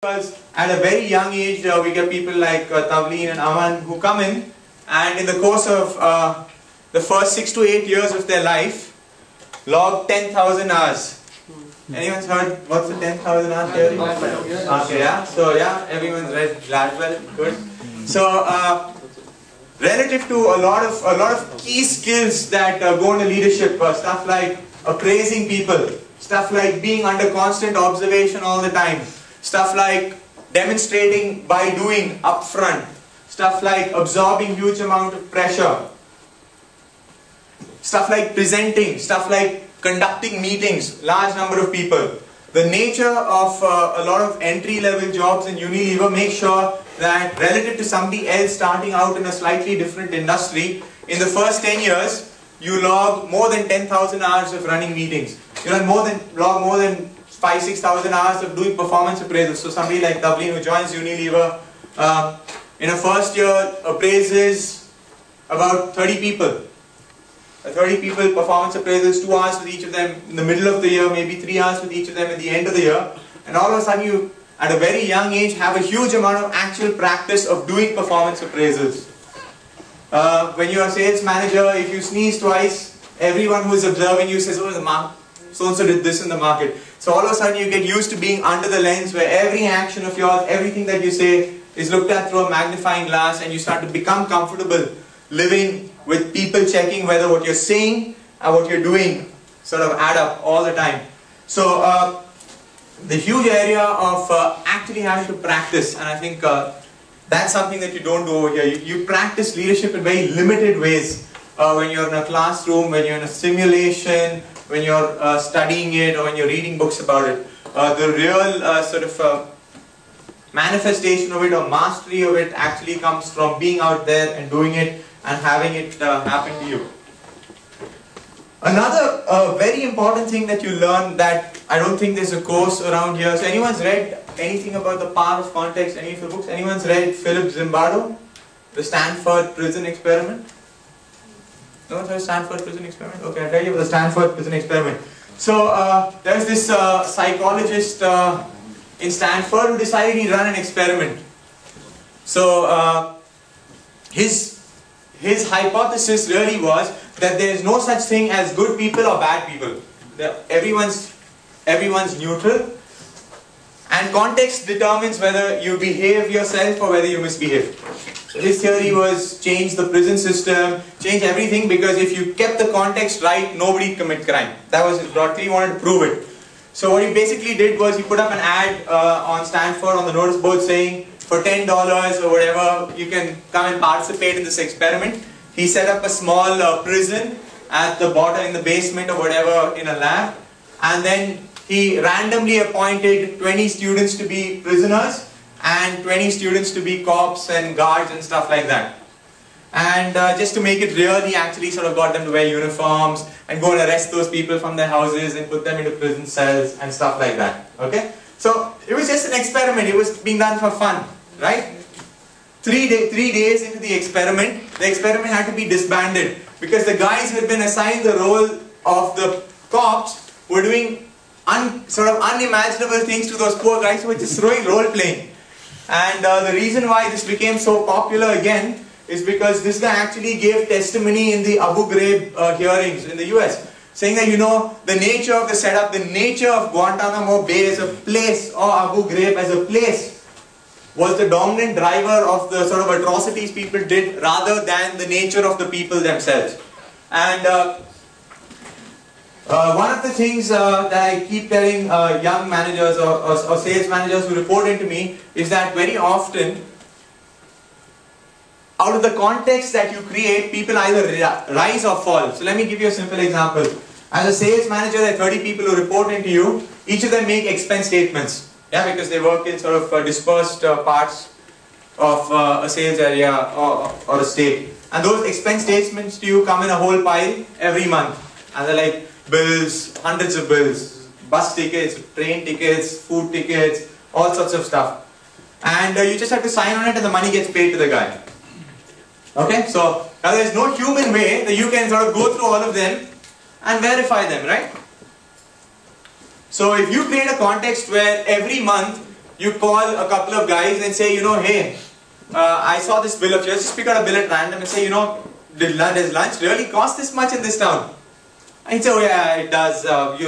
Because at a very young age we get people like Tavleen and Aman who come in, and in the course of the first 6 to 8 years of their life log 10,000 hours. Anyone's heard what's the 10,000 hours theory? Okay, yeah. So yeah, everyone's read Gladwell. Good. So relative to a lot of key skills that go into leadership, stuff like appraising people, stuff like being under constant observation all the time, stuff like demonstrating by doing upfront, stuff like absorbing huge amount of pressure, stuff like presenting, stuff like conducting meetings, large number of people. The nature of a lot of entry-level jobs in Unilever make sure that relative to somebody else starting out in a slightly different industry, in the first 10 years, you log more than 10,000 hours of running meetings. You log more than 5,000-6,000 hours of doing performance appraisals. So somebody like Tavleen who joins Unilever in a first year appraises about 30 people. 30 people, performance appraisals, 2 hours with each of them in the middle of the year, maybe 3 hours with each of them at the end of the year. And all of a sudden you, at a very young age, have a huge amount of actual practice of doing performance appraisals. When you are a sales manager, if you sneeze twice, everyone who is observing you says, oh, so-and-so did this in the market. So all of a sudden you get used to being under the lens where every action of yours, everything that you say is looked at through a magnifying glass, and you start to become comfortable living with people checking whether what you're saying and what you're doing sort of add up all the time. So the huge area of actually having to practice, and I think that's something that you don't do over here. You practice leadership in very limited ways. When you're in a classroom, when you're in a simulation, when you're studying it, or when you're reading books about it. The real sort of manifestation of it or mastery of it actually comes from being out there and doing it and having it happen to you. Another very important thing that you learn that I don't think there's a course around here. So anyone's read anything about the power of context, any of the books? Anyone's read Philip Zimbardo, the Stanford Prison Experiment? No one's heard Stanford Prison Experiment? Okay, I'll tell you about the Stanford Prison Experiment. So there's this psychologist in Stanford who decided he'd run an experiment. So his hypothesis really was that there is no such thing as good people or bad people. Everyone's neutral, and context determines whether you behave yourself or whether you misbehave. So his theory was change the prison system, change everything, because if you kept the context right, nobody would commit crime. That was his broad theory. He wanted to prove it. So what he basically did was he put up an ad on Stanford on the notice board saying, for $10 or whatever, you can come and participate in this experiment. He set up a small prison at the bottom, in the basement or whatever, in a lab. And then he randomly appointed 20 students to be prisoners and 20 students to be cops and guards and stuff like that. And just to make it real, he actually sort of got them to wear uniforms and go and arrest those people from their houses and put them into prison cells and stuff like that. Okay? So it was just an experiment. It was being done for fun. Right? 3 days into the experiment had to be disbanded because the guys who had been assigned the role of the cops were doing sort of unimaginable things to those poor guys who were just throwing role playing. And the reason why this became so popular again is because this guy actually gave testimony in the Abu Ghraib hearings in the US, saying that, you know, the nature of the setup, the nature of Guantanamo Bay as a place, or Abu Ghraib as a place, was the dominant driver of the sort of atrocities people did rather than the nature of the people themselves. And one of the things that I keep telling young managers or sales managers who report into me is that very often, out of the context that you create, people either rise or fall. So let me give you a simple example. As a sales manager, there are 30 people who report into you. Each of them make expense statements. Yeah, because they work in sort of dispersed parts of a sales area or a state. And those expense statements to you come in a whole pile every month. And they're like bills, hundreds of bills, bus tickets, train tickets, food tickets, all sorts of stuff. And you just have to sign on it and the money gets paid to the guy. Okay, so now there's no human way that you can sort of go through all of them and verify them, right? So if you create a context where every month you call a couple of guys and say, you know, hey, I saw this bill of yours, just pick out a bill at random and say, you know, does lunch really cost this much in this town? And he'd say, oh yeah, it does,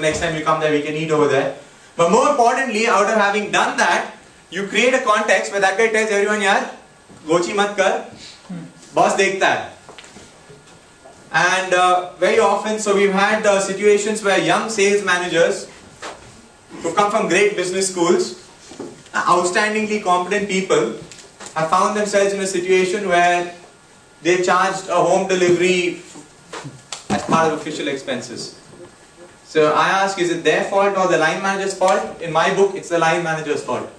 next time you come there we can eat over there. But more importantly, out of having done that, you create a context where that guy tells everyone, yaar, gochi mat kar, boss dekhta hai. And very often, so we've had situations where young sales managers who come from great business schools, outstandingly competent people, have found themselves in a situation where they charged a home delivery as part of official expenses. So I ask, is it their fault or the line manager's fault? In my book, it's the line manager's fault.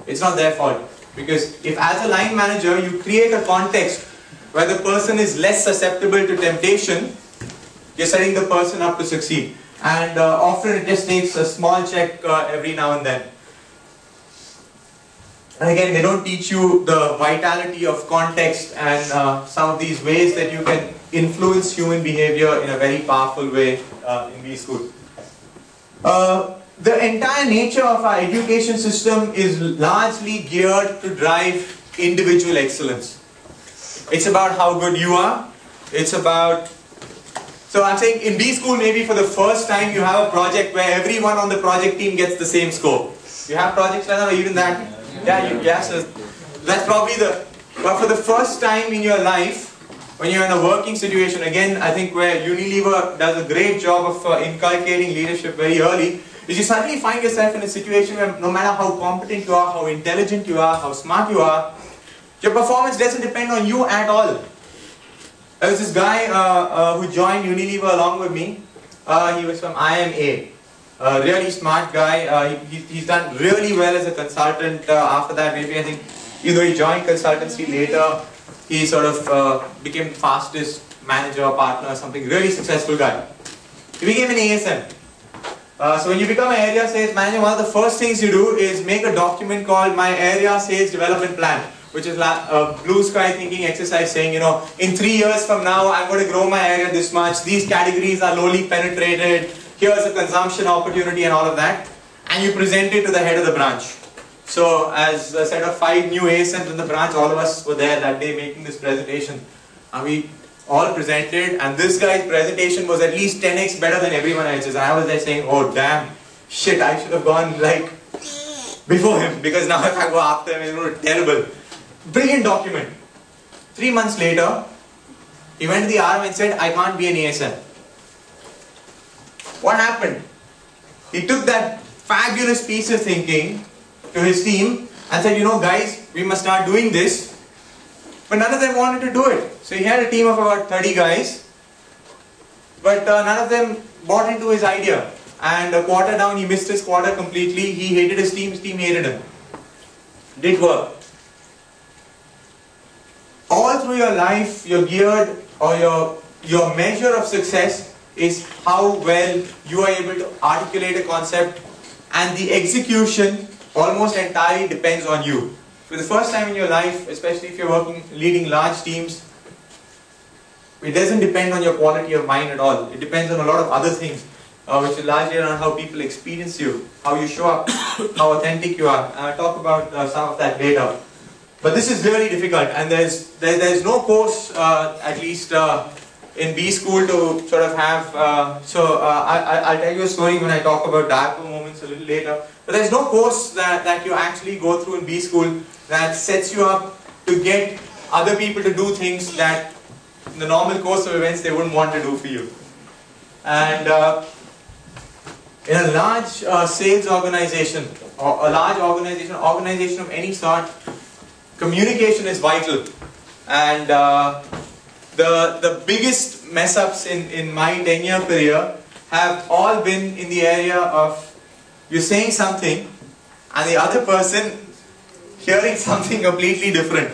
It's not their fault. Because if as a line manager, you create a context where the person is less susceptible to temptation, you're setting the person up to succeed. And often it just takes a small check every now and then. And again, they don't teach you the vitality of context and some of these ways that you can influence human behavior in a very powerful way in B school. The entire nature of our education system is largely geared to drive individual excellence. It's about how good you are. It's about... So I'm saying in B school, maybe for the first time you have a project where everyone on the project team gets the same score. You have projects like that or even that? Yeah, so that's probably the... But for the first time in your life, when you're in a working situation, again, I think where Unilever does a great job of inculcating leadership very early, is you suddenly find yourself in a situation where no matter how competent you are, how intelligent you are, how smart you are, your performance doesn't depend on you at all. There was this guy who joined Unilever along with me. He was from IMA. Really smart guy. He's done really well as a consultant after that. Maybe I think, even though he joined consultancy later, he sort of became fastest manager or partner or something. Really successful guy. He became an ASM. So when you become an area sales manager, one of the first things you do is make a document called My Area Sales Development Plan, which is a blue sky thinking exercise saying, you know, in 3 years from now, I'm going to grow my area this much. These categories are lowly penetrated. Here's a consumption opportunity and all of that. And you present it to the head of the branch. So as a set of 5 new ASMs in the branch, all of us were there that day making this presentation. And we all presented, and this guy's presentation was at least 10x better than everyone else's. And I was there saying, oh damn, shit, I should have gone like before him, because now if I go after him, it's going to be terrible. Brilliant document. 3 months later, he went to the RM and said, I can't be an ASM. What happened? He took that fabulous piece of thinking to his team and said, you know guys, we must start doing this. But none of them wanted to do it. So he had a team of about 30 guys, but none of them bought into his idea. And a quarter down, he missed his quarter completely. He hated his team hated him. Did work. All through your life, you're geared, or your measure of success is how well you are able to articulate a concept, and the execution almost entirely depends on you. For the first time in your life, especially if you're leading large teams, it doesn't depend on your quality of mind at all. It depends on a lot of other things, which is largely around how people experience you, how you show up, how authentic you are. And I'll talk about some of that later. But this is really difficult, and there's no course, at least in B school, to sort of have. I'll tell you a story when I talk about diaper moments a little later. But there's no course that you actually go through in B school that sets you up to get other people to do things that in the normal course of events they wouldn't want to do for you. And in a large sales organization, or a large organization of any sort, communication is vital. And the biggest mess ups in my 10-year career have all been in the area of you're saying something and the other person hearing something completely different,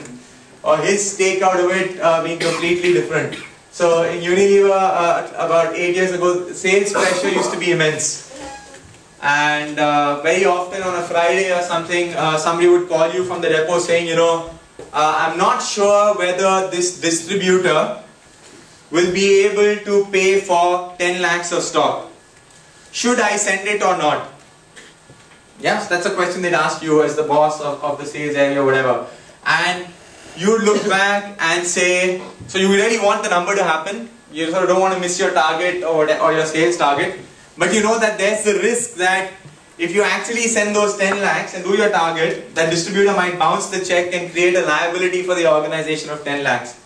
or his take out of it being completely different. So in Unilever about 8 years ago, sales pressure used to be immense. And very often on a Friday or something, somebody would call you from the depot saying, you know, I'm not sure whether this distributor will be able to pay for 10 lakhs of stock. Should I send it or not? Yes, that's a question they'd ask you as the boss of the sales area or whatever. And you look back and say, so you really want the number to happen. You sort of don't want to miss your target or your sales target. But you know that there's the risk that if you actually send those 10 lakhs and do your target, that distributor might bounce the check and create a liability for the organization of 10 lakhs.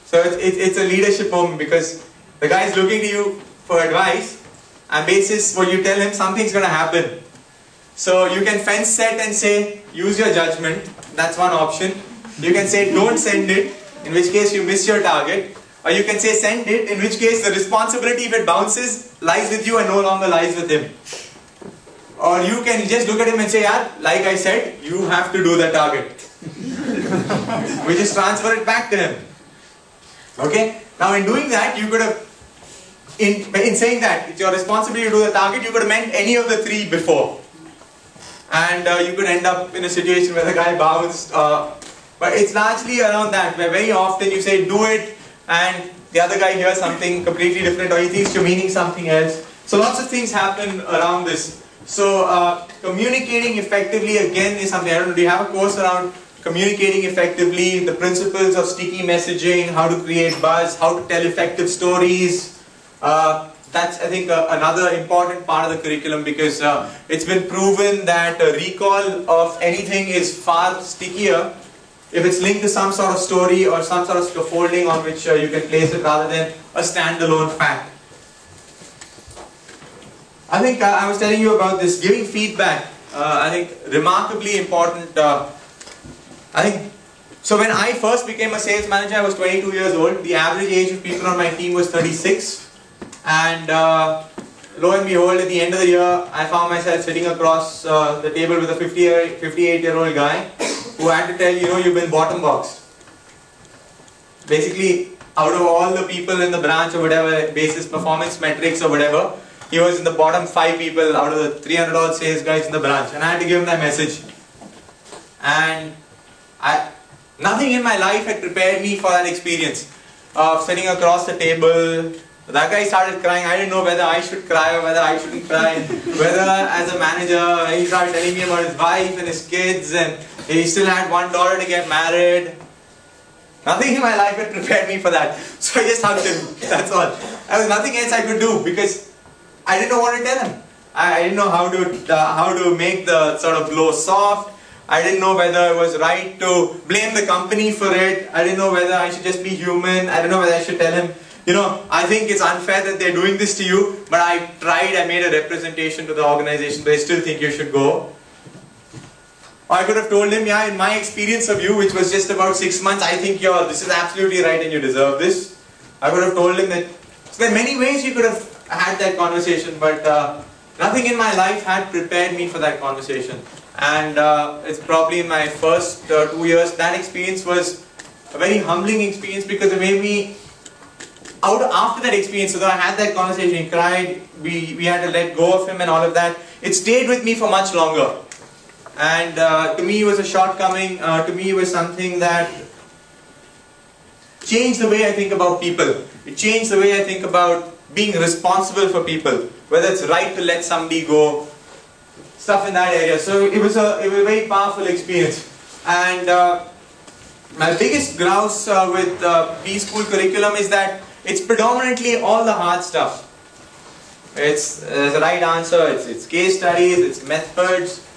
So it's a leadership moment, because the guy is looking to you for advice, and basis what you tell him, something's going to happen. So you can fence set and say, use your judgment. That's one option. You can say, don't send it, in which case you miss your target. Or you can say, send it, in which case the responsibility, if it bounces, lies with you and no longer lies with him. Or you can just look at him and say, yeah, like I said, you have to do the target. We just transfer it back to him. Okay? Now in doing that, you could have, in saying that it's your responsibility to do the target, you could have meant any of the three before. And you could end up in a situation where the guy bounced. But it's largely around that, where very often you say, do it, and the other guy hears something completely different, or he thinks you're meaning something else. So lots of things happen around this. So communicating effectively, again, is something, I don't know, do you have a course around communicating effectively, the principles of sticky messaging, how to create buzz, how to tell effective stories? That's, I think, another important part of the curriculum, because it's been proven that recall of anything is far stickier if it's linked to some sort of story or some sort of scaffolding on which you can place it, rather than a standalone fact. I think I was telling you about this giving feedback. I think remarkably important. I think so. When I first became a sales manager, I was 22 years old. The average age of people on my team was 36, and lo and behold, at the end of the year, I found myself sitting across the table with a 58-year-old guy who had to tell, you know, you've been bottom boxed. Basically, out of all the people in the branch or whatever, basis performance metrics or whatever, he was in the bottom 5 people out of the 300 odd sales guys in the branch, and I had to give him that message. And nothing in my life had prepared me for that experience of sitting across the table. That guy started crying. I didn't know whether I should cry or whether I shouldn't cry. Whether as a manager, he started telling me about his wife and his kids, and he still had $1 to get married. Nothing in my life had prepared me for that. So I just hugged him. That's all. There was nothing else I could do, because I didn't know what to tell him. I didn't know how to make the sort of blow soft. I didn't know whether it was right to blame the company for it. I didn't know whether I should just be human. I didn't know whether I should tell him, you know, I think it's unfair that they're doing this to you, but I tried, I made a representation to the organization, but I still think you should go. Or I could have told him, yeah, in my experience of you, which was just about 6 months, I think this is absolutely right and you deserve this. I could have told him that. So there are many ways you could have had that conversation, but nothing in my life had prepared me for that conversation. And it's probably in my first 2 years, that experience was a very humbling experience, because it made me, after that experience, so I had that conversation, he cried, we had to let go of him and all of that, it stayed with me for much longer. And to me it was a shortcoming, to me it was something that changed the way I think about people. It changed the way I think about being responsible for people, whether it's right to let somebody go, stuff in that area. So it was a very powerful experience. And my biggest grouse with B-School curriculum is that it's predominantly all the hard stuff. There's a right answer, it's case studies, it's methods.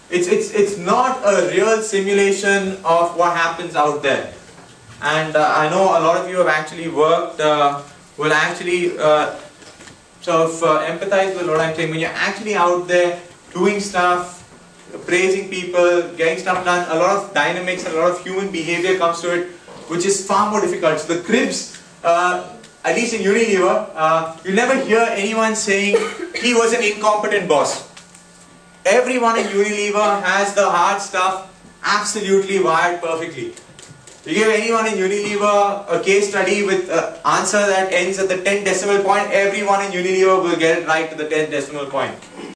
It's not a real simulation of what happens out there. And I know a lot of you have actually worked, will actually sort of empathize with what I'm saying. When you're actually out there doing stuff, praising people, getting stuff done, a lot of dynamics and a lot of human behavior comes to it, which is far more difficult. So the cribs, at least in Unilever, you never hear anyone saying he was an incompetent boss. Everyone in Unilever has the hard stuff absolutely wired perfectly. You give anyone in Unilever a case study with an answer that ends at the 10th decimal point, everyone in Unilever will get it right to the 10th decimal point.